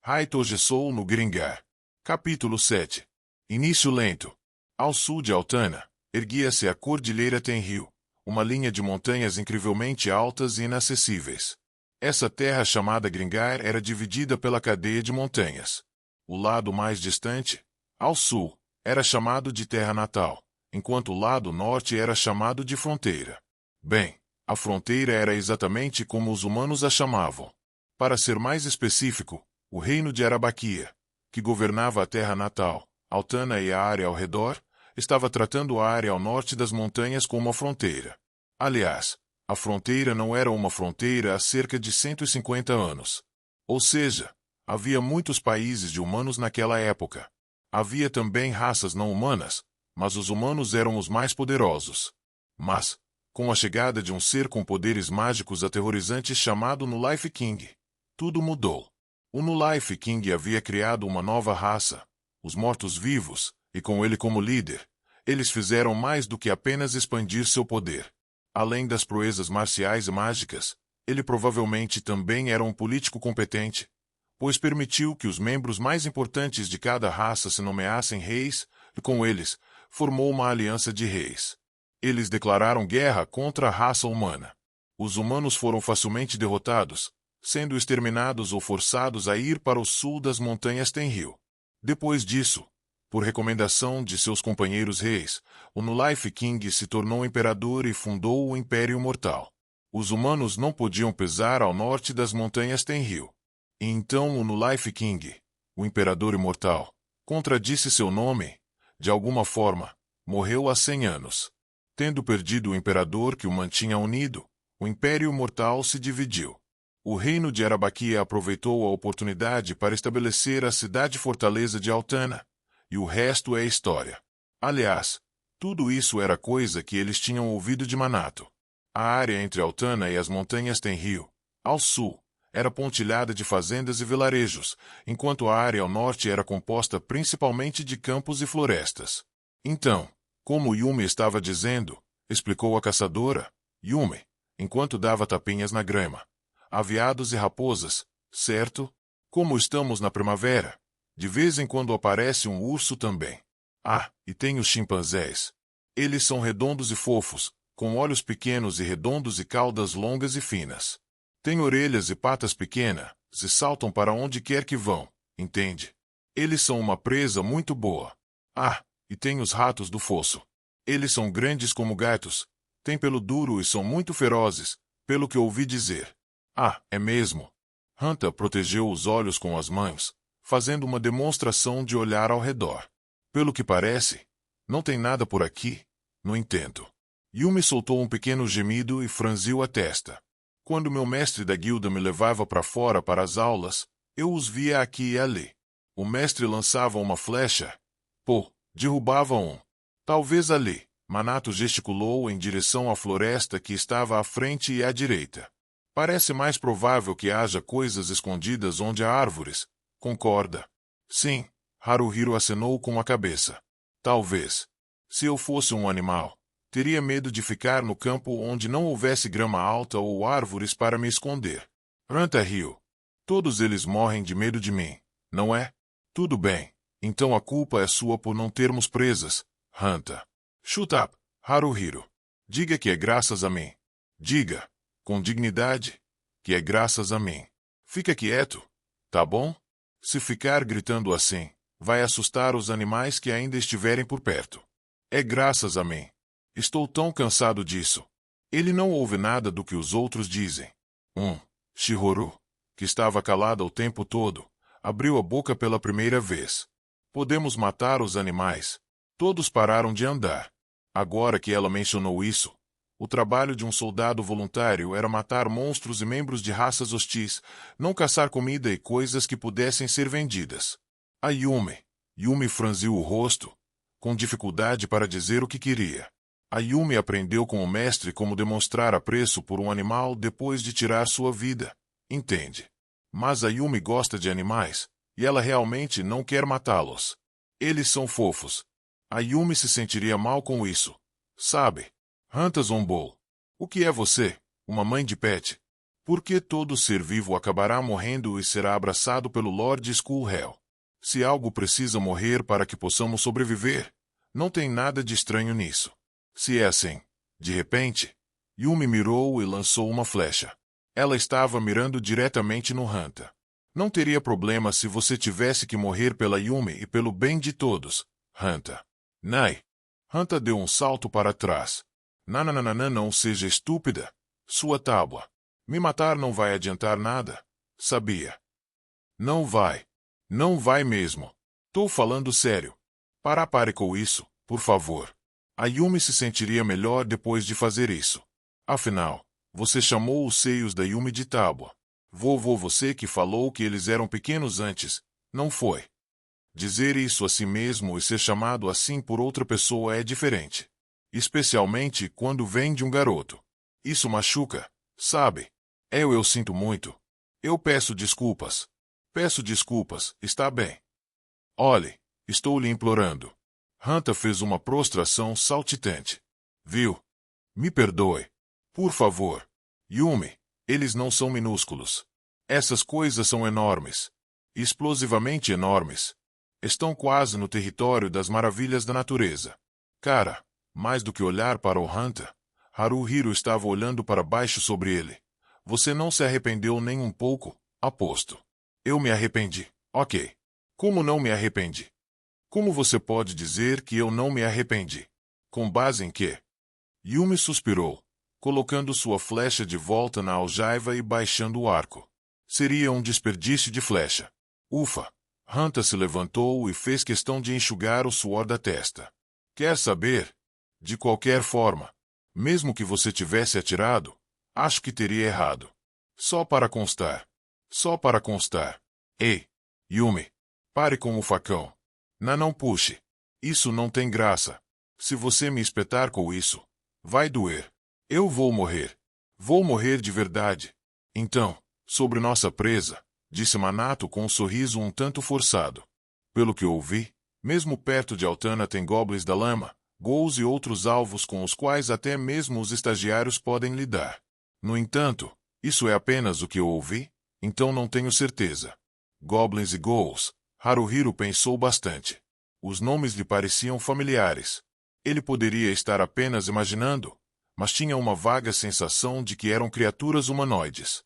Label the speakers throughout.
Speaker 1: Haitogesou no Gringar. Capítulo 7. Início lento. Ao sul de Altana, erguia-se a Cordilheira Tenril, uma linha de montanhas incrivelmente altas e inacessíveis. Essa terra chamada Gringar era dividida pela cadeia de montanhas. O lado mais distante, ao sul, era chamado de terra natal, enquanto o lado norte era chamado de fronteira. Bem, a fronteira era exatamente como os humanos a chamavam. Para ser mais específico, o reino de Arabaquia, que governava a terra natal, Altana e a área ao redor, estava tratando a área ao norte das montanhas como uma fronteira. Aliás, a fronteira não era uma fronteira há cerca de 150 anos. Ou seja, havia muitos países de humanos naquela época. Havia também raças não humanas, mas os humanos eram os mais poderosos. Mas, com a chegada de um ser com poderes mágicos aterrorizantes chamado Nulife King, tudo mudou. O Nulife King havia criado uma nova raça, os mortos-vivos, e com ele como líder, eles fizeram mais do que apenas expandir seu poder. Além das proezas marciais e mágicas, ele provavelmente também era um político competente, pois permitiu que os membros mais importantes de cada raça se nomeassem reis, e com eles, formou uma aliança de reis. Eles declararam guerra contra a raça humana. Os humanos foram facilmente derrotados, sendo exterminados ou forçados a ir para o sul das montanhas Tenril. Depois disso, por recomendação de seus companheiros reis, o Nulife King se tornou imperador e fundou o Império Mortal. Os humanos não podiam pisar ao norte das montanhas Tenril. E então o Nulife King, o Imperador Imortal, contradisse seu nome, de alguma forma, morreu há 100 anos. Tendo perdido o imperador que o mantinha unido, o Império Mortal se dividiu. O reino de Arabaquia aproveitou a oportunidade para estabelecer a cidade-fortaleza de Altana, e o resto é história. Aliás, tudo isso era coisa que eles tinham ouvido de Manato. A área entre Altana e as montanhas Tenril, ao sul, era pontilhada de fazendas e vilarejos, enquanto a área ao norte era composta principalmente de campos e florestas. Então, como Yume estava dizendo, explicou a caçadora, Yume, enquanto dava tapinhas na grama. Há veados e raposas, certo? Como estamos na primavera, de vez em quando aparece um urso também. Ah, e tem os chimpanzés. Eles são redondos e fofos, com olhos pequenos e redondos e caudas longas e finas. Têm orelhas e patas pequenas, e saltam para onde quer que vão, entende? Eles são uma presa muito boa. Ah, e tem os ratos do fosso. Eles são grandes como gatos, têm pelo duro e são muito ferozes, pelo que ouvi dizer. Ah, é mesmo? Hunter protegeu os olhos com as mãos, fazendo uma demonstração de olhar ao redor. Pelo que parece, não tem nada por aqui, no entanto. Yume soltou um pequeno gemido e franziu a testa. Quando meu mestre da guilda me levava para fora para as aulas, eu os via aqui e ali. O mestre lançava uma flecha. Pô, derrubava um. Talvez ali. Manato gesticulou em direção à floresta que estava à frente e à direita. Parece mais provável que haja coisas escondidas onde há árvores. Concorda? Sim, Haruhiro acenou com a cabeça. Talvez. Se eu fosse um animal, teria medo de ficar no campo onde não houvesse grama alta ou árvores para me esconder. Ranta riu. Todos eles morrem de medo de mim, não é? Tudo bem. Então a culpa é sua por não termos presas, Ranta. Shut up, Haruhiro. Diga que é graças a mim. Diga, com dignidade, que é graças a mim. Fica quieto, tá bom? Se ficar gritando assim, vai assustar os animais que ainda estiverem por perto. É graças a mim. Estou tão cansado disso. Ele não ouve nada do que os outros dizem. Shihoru, que estava calada o tempo todo, abriu a boca pela primeira vez. Podemos matar os animais. Todos pararam de andar. Agora que ela mencionou isso, o trabalho de um soldado voluntário era matar monstros e membros de raças hostis, não caçar comida e coisas que pudessem ser vendidas. A Yume franziu o rosto, com dificuldade para dizer o que queria. A Yume aprendeu com o mestre como demonstrar apreço por um animal depois de tirar sua vida, entende? Mas a Yume gosta de animais, e ela realmente não quer matá-los. Eles são fofos. A Yume se sentiria mal com isso, sabe? Hunter zombou. O que é você, uma mãe de pet? Porque todo ser vivo acabará morrendo e será abraçado pelo Lord Skullhel. Se algo precisa morrer para que possamos sobreviver, não tem nada de estranho nisso. Se é assim, de repente, Yumi mirou e lançou uma flecha. Ela estava mirando diretamente no Hanta. Não teria problema se você tivesse que morrer pela Yumi e pelo bem de todos, Hanta. Nai. Hanta deu um salto para trás. Nananana, não seja estúpida. Sua tábua. Me matar não vai adiantar nada. Sabia? Não vai. Não vai mesmo. Tô falando sério. Pare com isso, por favor. A Yumi se sentiria melhor depois de fazer isso. Afinal, você chamou os seios da Yumi de tábua. Você que falou que eles eram pequenos antes, não foi? Dizer isso a si mesmo e ser chamado assim por outra pessoa é diferente. Especialmente quando vem de um garoto. Isso machuca, sabe? Eu sinto muito. Eu peço desculpas. Peço desculpas, está bem. Olhe, estou lhe implorando. Hanta fez uma prostração saltitante. Viu? Me perdoe. Por favor. Yumi, eles não são minúsculos. Essas coisas são enormes. Explosivamente enormes. Estão quase no território das maravilhas da natureza. Cara, mais do que olhar para o Hanta, Haruhiro estava olhando para baixo sobre ele. Você não se arrependeu nem um pouco, aposto. Eu me arrependi. Ok. Como não me arrependi? Como você pode dizer que eu não me arrependi? Com base em quê? Yumi suspirou, colocando sua flecha de volta na aljaiva e baixando o arco. Seria um desperdício de flecha. Ufa! Hanta se levantou e fez questão de enxugar o suor da testa. Quer saber? De qualquer forma, mesmo que você tivesse atirado, acho que teria errado. Só para constar. Só para constar. Ei, Yumi, pare com o facão. Não puxe. Isso não tem graça. Se você me espetar com isso, vai doer. Eu vou morrer. Vou morrer de verdade. Então, sobre nossa presa, disse Manato com um sorriso um tanto forçado. Pelo que ouvi, mesmo perto de Altana tem goblins da lama, ghouls e outros alvos com os quais até mesmo os estagiários podem lidar. No entanto, isso é apenas o que eu ouvi, então não tenho certeza. Goblins e ghouls, Haruhiro pensou bastante. Os nomes lhe pareciam familiares. Ele poderia estar apenas imaginando, mas tinha uma vaga sensação de que eram criaturas humanoides.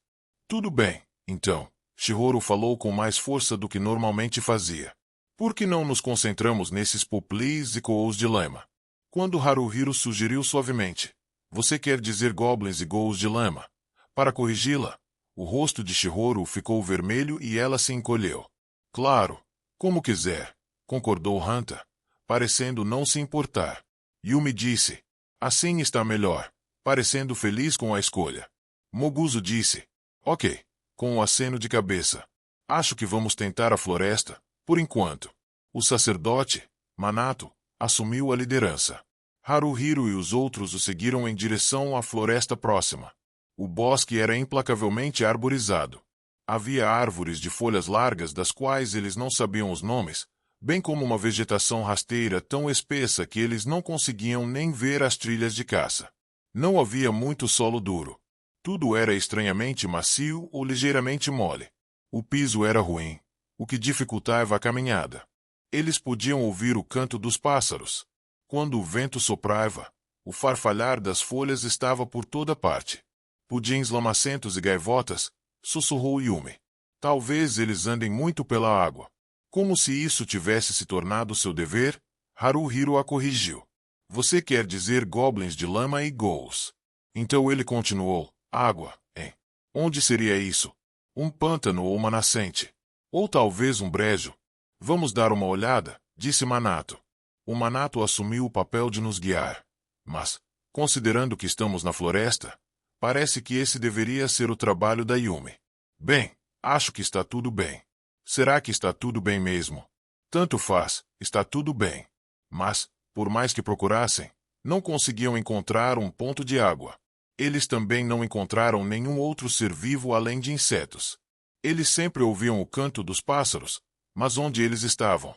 Speaker 1: Tudo bem, então, Chihiro falou com mais força do que normalmente fazia. Por que não nos concentramos nesses poplis e ghouls de lama? Quando Haruhiro sugeriu suavemente, você quer dizer goblins e ghouls de lama? Para corrigi-la, o rosto de Chihiro ficou vermelho e ela se encolheu. Claro, como quiser, concordou Hanta, parecendo não se importar. Yumi disse, assim está melhor, parecendo feliz com a escolha. Moguzo disse, ok, com um aceno de cabeça. Acho que vamos tentar a floresta, por enquanto. O sacerdote, Manato, assumiu a liderança. Haruhiro e os outros o seguiram em direção à floresta próxima. O bosque era implacavelmente arborizado. Havia árvores de folhas largas das quais eles não sabiam os nomes, bem como uma vegetação rasteira tão espessa que eles não conseguiam nem ver as trilhas de caça. Não havia muito solo duro. Tudo era estranhamente macio ou ligeiramente mole. O piso era ruim, o que dificultava a caminhada. Eles podiam ouvir o canto dos pássaros. Quando o vento soprava, o farfalhar das folhas estava por toda parte. Pudins lamacentos e gaivotas, sussurrou Yumi. Talvez eles andem muito pela água. Como se isso tivesse se tornado seu dever, Haruhiro a corrigiu. Você quer dizer goblins de lama e ghouls. Então ele continuou, água, hein? Onde seria isso? Um pântano ou uma nascente? Ou talvez um brejo? Vamos dar uma olhada, disse Manato. O Manato assumiu o papel de nos guiar. Mas, considerando que estamos na floresta, parece que esse deveria ser o trabalho da Yumi. Bem, acho que está tudo bem. Será que está tudo bem mesmo? Tanto faz, está tudo bem. Mas, por mais que procurassem, não conseguiam encontrar um ponto de água. Eles também não encontraram nenhum outro ser vivo além de insetos. Eles sempre ouviam o canto dos pássaros, mas onde eles estavam?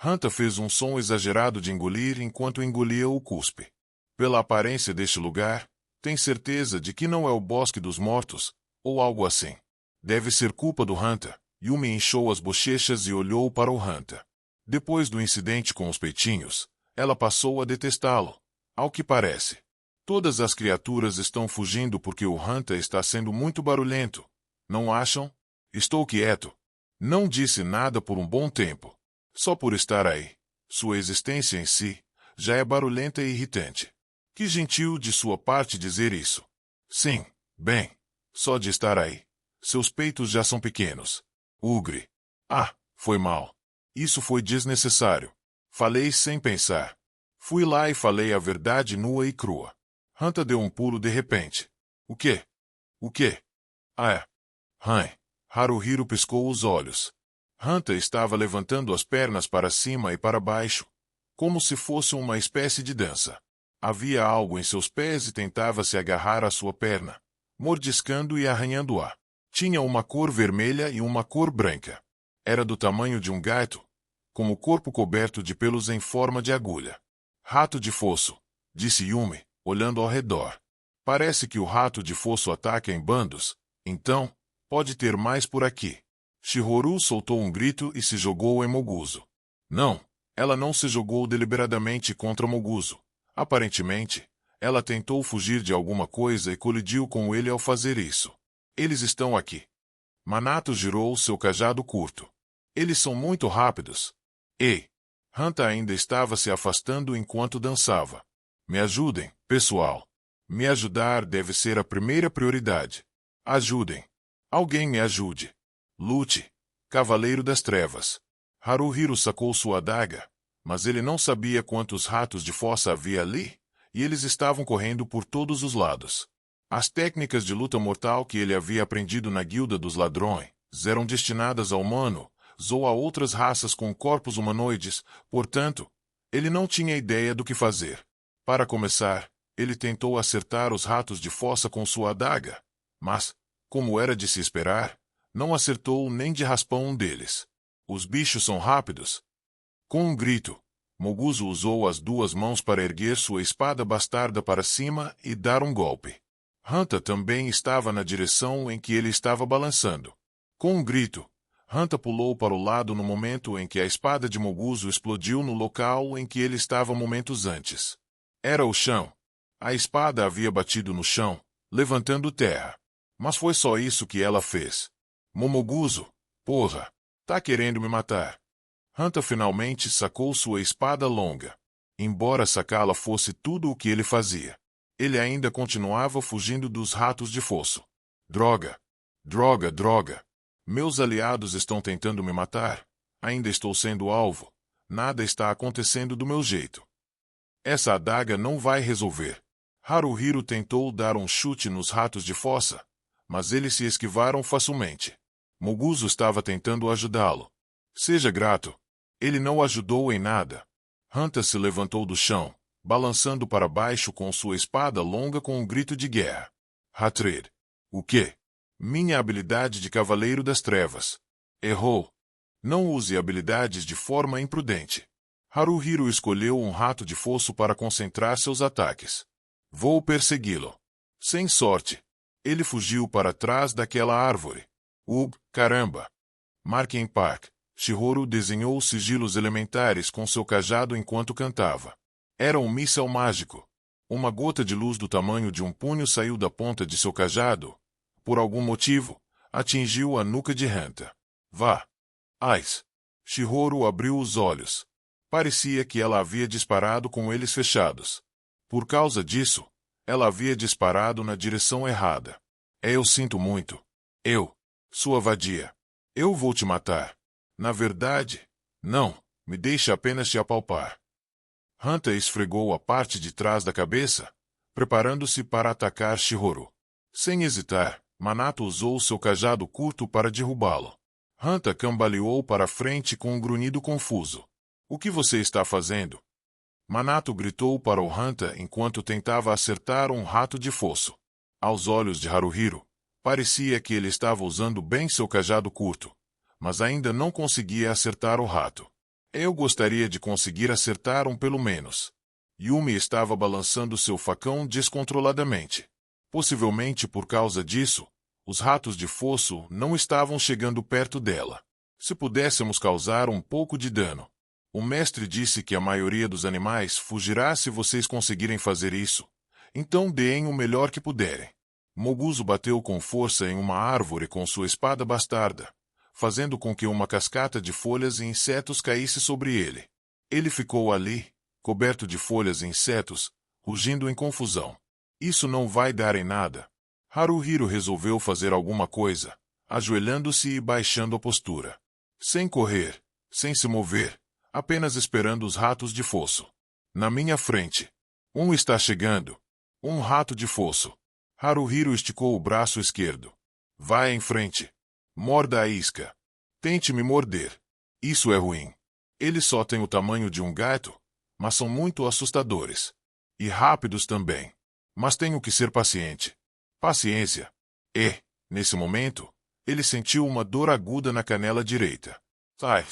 Speaker 1: Hanta fez um som exagerado de engolir enquanto engolia o cuspe. Pela aparência deste lugar, tem certeza de que não é o Bosque dos Mortos, ou algo assim. Deve ser culpa do Hanta. Yumi inchou as bochechas e olhou para o Hanta. Depois do incidente com os peitinhos, ela passou a detestá-lo. Ao que parece, todas as criaturas estão fugindo porque o Hanta está sendo muito barulhento. Não acham? Estou quieto. Não disse nada por um bom tempo. Só por estar aí. Sua existência em si já é barulhenta e irritante. Que gentil de sua parte dizer isso. Sim, bem, só de estar aí. Seus peitos já são pequenos. Ugre. Ah, foi mal. Isso foi desnecessário. Falei sem pensar. Fui lá e falei a verdade nua e crua. Hanta deu um pulo de repente. O quê? O quê? Ah, é. Haruhiro piscou os olhos. Hanta estava levantando as pernas para cima e para baixo, como se fosse uma espécie de dança. Havia algo em seus pés e tentava se agarrar à sua perna, mordiscando e arranhando-a. Tinha uma cor vermelha e uma cor branca. Era do tamanho de um gato, com o corpo coberto de pelos em forma de agulha. Rato de fosso, disse Yumi, olhando ao redor. Parece que o rato de fosso ataca em bandos, então, pode ter mais por aqui. Shihoru soltou um grito e se jogou em Moguzo. Não, ela não se jogou deliberadamente contra Moguzo. Aparentemente, ela tentou fugir de alguma coisa e colidiu com ele ao fazer isso. Eles estão aqui. Manato girou seu cajado curto. Eles são muito rápidos. Ei! Hanta ainda estava se afastando enquanto dançava. Me ajudem, pessoal. Me ajudar deve ser a primeira prioridade. Ajudem. Alguém me ajude. Lute, Cavaleiro das Trevas. Haruhiro sacou sua adaga, mas ele não sabia quantos ratos de fossa havia ali, e eles estavam correndo por todos os lados. As técnicas de luta mortal que ele havia aprendido na Guilda dos Ladrões eram destinadas a humanos ou a outras raças com corpos humanoides, portanto, ele não tinha ideia do que fazer. Para começar, ele tentou acertar os ratos de fossa com sua adaga, mas, como era de se esperar, não acertou nem de raspão um deles. Os bichos são rápidos. Com um grito, Moguzo usou as duas mãos para erguer sua espada bastarda para cima e dar um golpe. Hanta também estava na direção em que ele estava balançando. Com um grito, Hanta pulou para o lado no momento em que a espada de Moguzo explodiu no local em que ele estava momentos antes. Era o chão. A espada havia batido no chão, levantando terra. Mas foi só isso que ela fez. Momoguzo, porra, tá querendo me matar. Hanta finalmente sacou sua espada longa. Embora sacá-la fosse tudo o que ele fazia, ele ainda continuava fugindo dos ratos de fosso. Droga! Droga, droga! Meus aliados estão tentando me matar. Ainda estou sendo alvo. Nada está acontecendo do meu jeito. Essa adaga não vai resolver. Haruhiro tentou dar um chute nos ratos de fossa, mas eles se esquivaram facilmente. Moguzo estava tentando ajudá-lo. Seja grato. Ele não ajudou em nada. Hanta se levantou do chão, balançando para baixo com sua espada longa com um grito de guerra. Hatred. O quê? Minha habilidade de Cavaleiro das Trevas. Errou. Não use habilidades de forma imprudente. Haruhiro escolheu um rato de fosso para concentrar seus ataques. Vou persegui-lo. Sem sorte. Ele fugiu para trás daquela árvore. Caramba! Marken Park. Shihoru desenhou sigilos elementares com seu cajado enquanto cantava. Era um míssel mágico. Uma gota de luz do tamanho de um punho saiu da ponta de seu cajado. Por algum motivo, atingiu a nuca de Hanta. Vá! Ais! Shihoru abriu os olhos. Parecia que ela havia disparado com eles fechados. Por causa disso, ela havia disparado na direção errada. Eu sinto muito. Sua vadia. Eu vou te matar. Na verdade, não, me deixe apenas te apalpar. Hanta esfregou a parte de trás da cabeça, preparando-se para atacar Shihoru. Sem hesitar, Manato usou seu cajado curto para derrubá-lo. Hanta cambaleou para frente com um grunhido confuso. O que você está fazendo? Manato gritou para o Hanta enquanto tentava acertar um rato de fosso. Aos olhos de Haruhiro, parecia que ele estava usando bem seu cajado curto, mas ainda não conseguia acertar o rato. Eu gostaria de conseguir acertar um pelo menos. Yumi estava balançando seu facão descontroladamente. Possivelmente por causa disso, Os ratos de fosso não estavam chegando perto dela. Se pudéssemos causar um pouco de dano. O mestre disse que a maioria dos animais fugirá se vocês conseguirem fazer isso. Então deem o melhor que puderem. Moguzo bateu com força em uma árvore com sua espada bastarda, fazendo com que uma cascata de folhas e insetos caísse sobre ele. Ele ficou ali, coberto de folhas e insetos, rugindo em confusão. Isso não vai dar em nada. Haruhiro resolveu fazer alguma coisa, ajoelhando-se e baixando a postura. Sem correr, sem se mover, apenas esperando os ratos de fosso. Na minha frente. Um está chegando. Um rato de fosso. Haruhiro esticou o braço esquerdo. Vá em frente. Morda a isca. Tente me morder. Isso é ruim. Eles só têm o tamanho de um gato, mas são muito assustadores. E rápidos também. Mas tenho que ser paciente. Paciência. E, nesse momento, ele sentiu uma dor aguda na canela direita. Sai.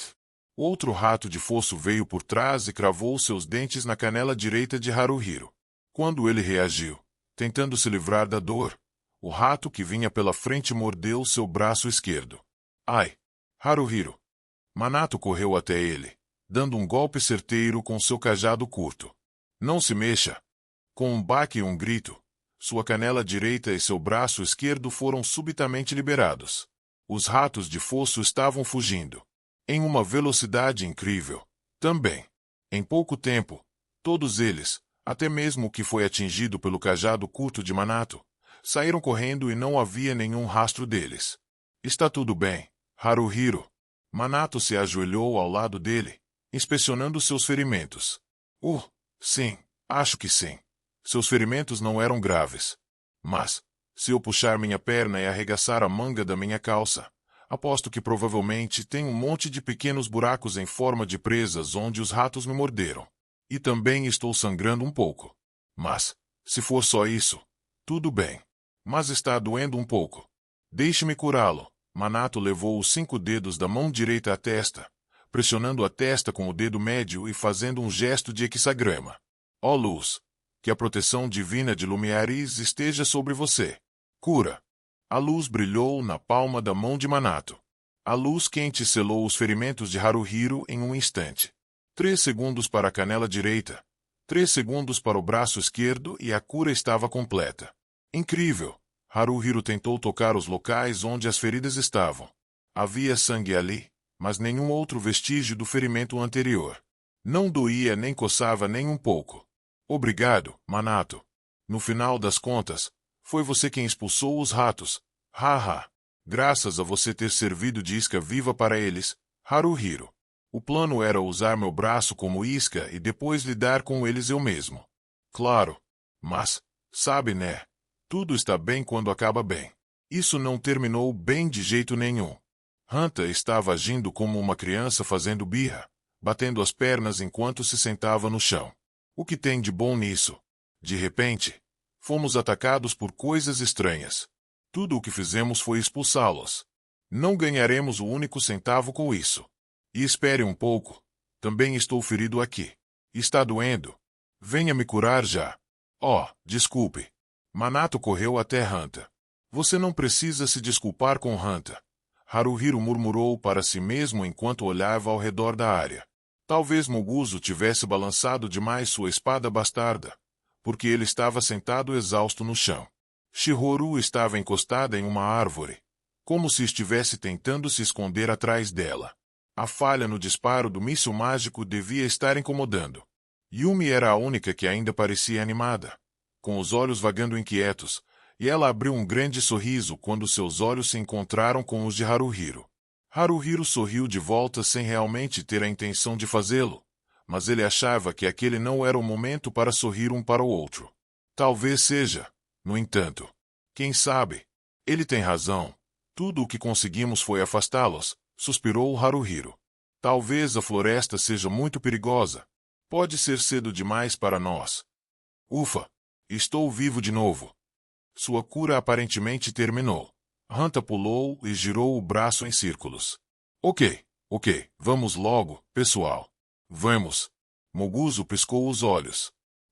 Speaker 1: Outro rato de fosso veio por trás e cravou seus dentes na canela direita de Haruhiro. Quando ele reagiu, tentando se livrar da dor, o rato que vinha pela frente mordeu seu braço esquerdo. Ai! Haruhiro! Manato correu até ele, dando um golpe certeiro com seu cajado curto. Não se mexa! Com um baque e um grito, sua canela direita e seu braço esquerdo foram subitamente liberados. Os ratos de fosso estavam fugindo. Em uma velocidade incrível. Também. Em pouco tempo, todos eles, até mesmo o que foi atingido pelo cajado curto de Manato, saíram correndo e não havia nenhum rastro deles. Está tudo bem, Haruhiro. Manato se ajoelhou ao lado dele, inspecionando seus ferimentos. Sim, acho que sim. Seus ferimentos não eram graves. Mas, se eu puxar minha perna e arregaçar a manga da minha calça, aposto que provavelmente tem um monte de pequenos buracos em forma de presas onde os ratos me morderam. E também estou sangrando um pouco. Mas, se for só isso, tudo bem. Mas está doendo um pouco. Deixe-me curá-lo. Manato levou os 5 dedos da mão direita à testa, pressionando a testa com o dedo médio e fazendo um gesto de hexagrama. Ó luz! Que a proteção divina de Lumiaris esteja sobre você. Cura! A luz brilhou na palma da mão de Manato. A luz quente selou os ferimentos de Haruhiro em um instante. 3 segundos para a canela direita, 3 segundos para o braço esquerdo e a cura estava completa. Incrível! Haruhiro tentou tocar os locais onde as feridas estavam. Havia sangue ali, mas nenhum outro vestígio do ferimento anterior. Não doía nem coçava nem um pouco. Obrigado, Manato. No final das contas, foi você quem expulsou os ratos. Haha. Graças a você ter servido de isca viva para eles, Haruhiro. O plano era usar meu braço como isca e depois lidar com eles eu mesmo. Claro. Mas, sabe, né? Tudo está bem quando acaba bem. Isso não terminou bem de jeito nenhum. Hanta estava agindo como uma criança fazendo birra, batendo as pernas enquanto se sentava no chão. O que tem de bom nisso? De repente, fomos atacados por coisas estranhas. Tudo o que fizemos foi expulsá-los. Não ganharemos o único centavo com isso. E espere um pouco. Também estou ferido aqui. Está doendo. Venha me curar já. Desculpe. Manato correu até Hanta. Você não precisa se desculpar com Hanta. Haruhiro murmurou para si mesmo enquanto olhava ao redor da área. Talvez Moguzo tivesse balançado demais sua espada bastarda, porque ele estava sentado exausto no chão. Shihoru estava encostada em uma árvore, como se estivesse tentando se esconder atrás dela. A falha no disparo do míssil mágico devia estar incomodando. Yumi era a única que ainda parecia animada, com os olhos vagando inquietos, e ela abriu um grande sorriso quando seus olhos se encontraram com os de Haruhiro. Haruhiro sorriu de volta sem realmente ter a intenção de fazê-lo, mas ele achava que aquele não era o momento para sorrir um para o outro. Talvez seja, no entanto. Quem sabe? Ele tem razão. Tudo o que conseguimos foi afastá-los, suspirou Haruhiro. Talvez a floresta seja muito perigosa. Pode ser cedo demais para nós. Ufa! Estou vivo de novo. Sua cura aparentemente terminou. Hanta pulou e girou o braço em círculos. Ok, vamos logo, pessoal. Vamos. Moguzo piscou os olhos.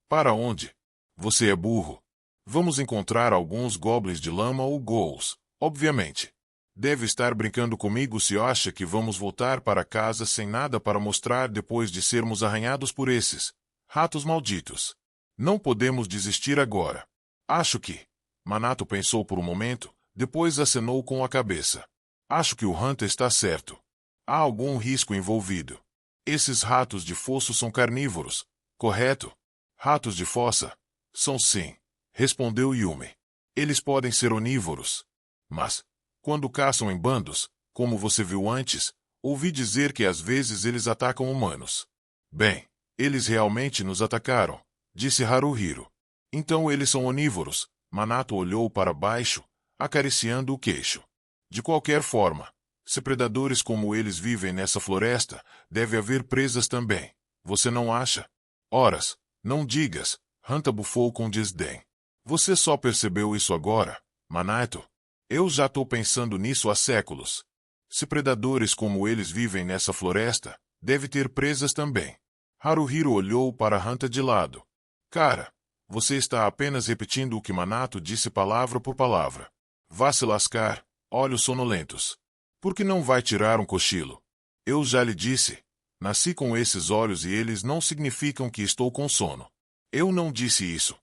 Speaker 1: Para onde? Você é burro. Vamos encontrar alguns goblins de lama ou ghouls, Obviamente. Deve estar brincando comigo se acha que vamos voltar para casa sem nada para mostrar depois de sermos arranhados por esses ratos malditos. Não podemos desistir agora. Acho que... Manato pensou por um momento, depois acenou com a cabeça. Acho que o Hunter está certo. Há algum risco envolvido. Esses ratos de fosso são carnívoros, correto? Ratos de fossa? São sim, respondeu Yumi. Eles podem ser onívoros. Mas, quando caçam em bandos, como você viu antes, ouvi dizer que às vezes eles atacam humanos. Bem, eles realmente nos atacaram, disse Haruhiro. Então eles são onívoros. Manato olhou para baixo, acariciando o queixo. De qualquer forma, se predadores como eles vivem nessa floresta, deve haver presas também. Você não acha? Horas, não digas, Hunter bufou com desdém. Você só percebeu isso agora, Manato? Eu já estou pensando nisso há séculos. Se predadores como eles vivem nessa floresta, deve ter presas também. Haruhiro olhou para Hunter de lado. Cara, você está apenas repetindo o que Manato disse palavra por palavra. Vá se lascar, olhos sonolentos. Por que não vai tirar um cochilo? Eu já lhe disse. Nasci com esses olhos e eles não significam que estou com sono. Eu não disse isso.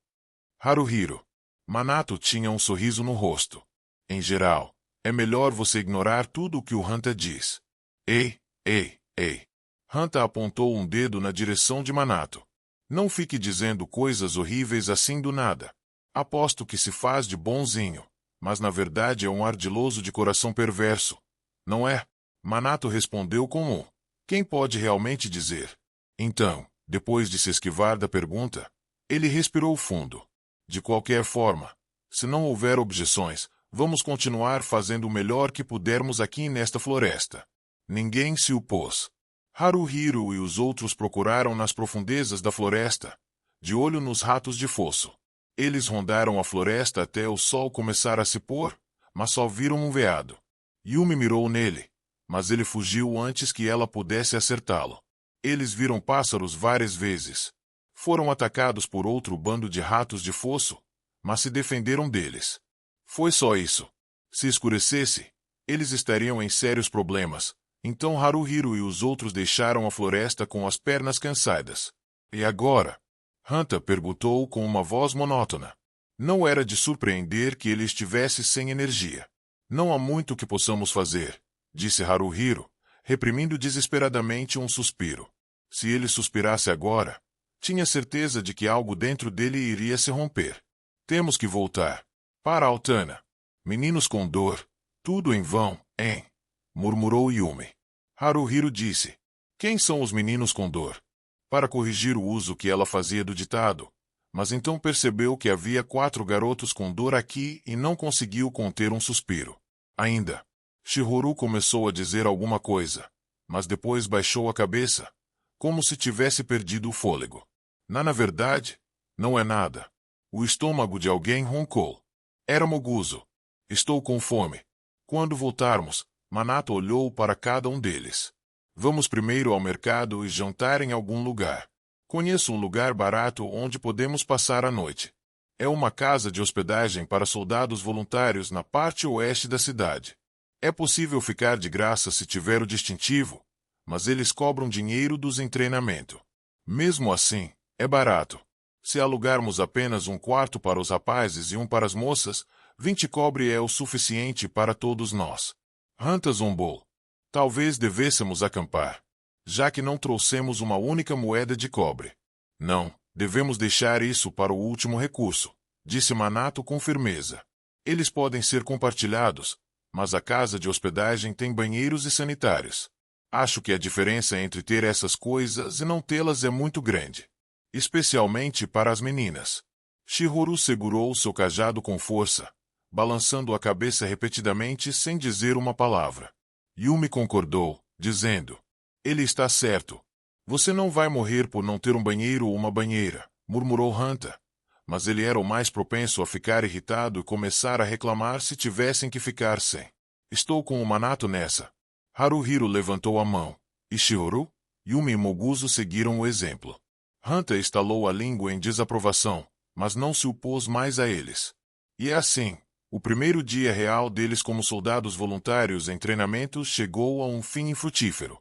Speaker 1: Haruhiro. Manato tinha um sorriso no rosto. Em geral, é melhor você ignorar tudo o que o Hunter diz. Ei, ei, ei. Hunter apontou um dedo na direção de Manato. Não fique dizendo coisas horríveis assim do nada. Aposto que se faz de bonzinho, mas na verdade é um ardiloso de coração perverso. Não é? Manato respondeu com um. Quem pode realmente dizer? Então, depois de se esquivar da pergunta, ele respirou fundo. De qualquer forma, se não houver objeções, vamos continuar fazendo o melhor que pudermos aqui nesta floresta. Ninguém se opôs. Haruhiro e os outros procuraram nas profundezas da floresta, de olho nos ratos de fosso. Eles rondaram a floresta até o sol começar a se pôr, mas só viram um veado. Yumi mirou nele, mas ele fugiu antes que ela pudesse acertá-lo. Eles viram pássaros várias vezes. Foram atacados por outro bando de ratos de fosso, mas se defenderam deles. Foi só isso. Se escurecesse, eles estariam em sérios problemas. Então Haruhiro e os outros deixaram a floresta com as pernas cansadas. E agora? Hunter perguntou com uma voz monótona. Não era de surpreender que ele estivesse sem energia. Não há muito que possamos fazer, disse Haruhiro, reprimindo desesperadamente um suspiro. Se ele suspirasse agora, tinha certeza de que algo dentro dele iria se romper. Temos que voltar. Para Altana. Meninos com dor. Tudo em vão, hein? Murmurou Yumi. Haruhiro disse. Quem são os meninos com dor? Para corrigir o uso que ela fazia do ditado, mas então percebeu que havia 4 garotos com dor aqui e não conseguiu conter um suspiro. Ainda. Chihiro começou a dizer alguma coisa, mas depois baixou a cabeça, como se tivesse perdido o fôlego. Na verdade, não é nada. O estômago de alguém roncou. Era Moguzo. Estou com fome. Quando voltarmos, Manato olhou para cada um deles. Vamos primeiro ao mercado e jantar em algum lugar. Conheço um lugar barato onde podemos passar a noite. É uma casa de hospedagem para soldados voluntários na parte oeste da cidade. É possível ficar de graça se tiver o distintivo, mas eles cobram dinheiro dos em treinamento. Mesmo assim, é barato. Se alugarmos apenas um quarto para os rapazes e um para as moças, 20 cobre é o suficiente para todos nós. Hunter zombou. Talvez devêssemos acampar, já que não trouxemos uma única moeda de cobre. Não, devemos deixar isso para o último recurso, disse Manato com firmeza. Eles podem ser compartilhados, mas a casa de hospedagem tem banheiros e sanitários. Acho que a diferença entre ter essas coisas e não tê-las é muito grande. Especialmente para as meninas. Chihiro segurou seu cajado com força, balançando a cabeça repetidamente sem dizer uma palavra. Yumi concordou, dizendo, ele está certo. Você não vai morrer por não ter um banheiro ou uma banheira, murmurou Hunter. Mas ele era o mais propenso a ficar irritado e começar a reclamar se tivessem que ficar sem. Estou com o Manato nessa. Haruhiro levantou a mão. E Chihiro? Yumi e Moguzo seguiram o exemplo. Hunter estalou a língua em desaprovação, mas não se opôs mais a eles. E é assim, O primeiro dia real deles como soldados voluntários em treinamento chegou a um fim infrutífero.